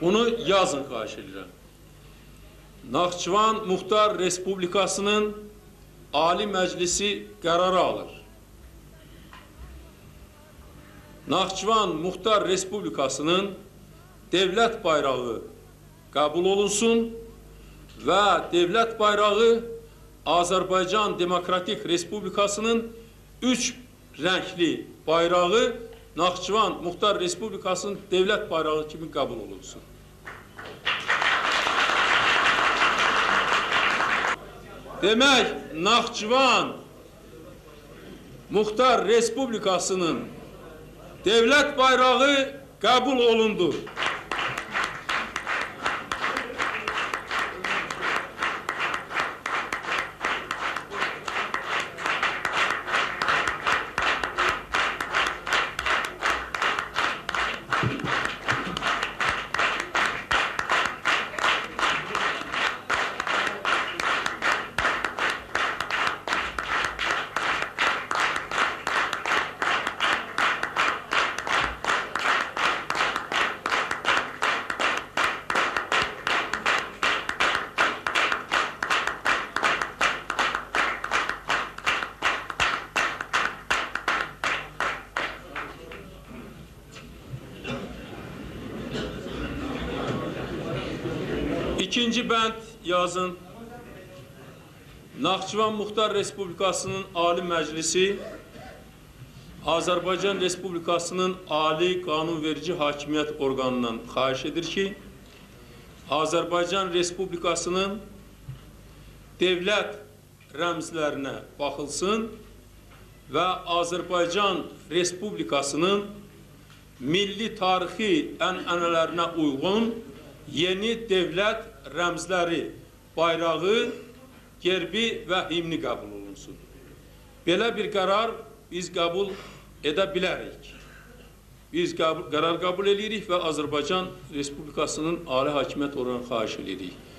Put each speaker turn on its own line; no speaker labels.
Bunu yazın xahiş edirəm. Naxçıvan Muxtar Respublikasının Ali Məclisi qərarı alır. Naxçıvan Muxtar Respublikasının devlət bayrağı qəbul olunsun və devlət bayrağı Azərbaycan Demokratik Respublikasının 3 rəngli bayrağı Naxçıvan Muxtar Respublikasının devlət bayrağı kimi qəbul olunsun. Demək, Naxçıvan Muxtar Respublikasının devlət bayrağı qəbul olundu. İkinci bənd yazın. Naxçıvan Muxtar Respublikasının Ali Məclisi Azərbaycan Respublikasının Ali qanunverici hakimiyyət orqanından xahiş edir ki, Azərbaycan Respublikasının devlət rəmzlərinə baxılsın və Azərbaycan Respublikasının milli tarixi ənənələrinə uyğun yeni devlət rəmzləri, bayrağı, gerbi və himni qəbul olunsun. Belə bir qərar biz qəbul edə bilərik. Biz qərar qəbul edirik və Azərbaycan Respublikasının Ali Hakimiyyət orqanı xahiş edirik.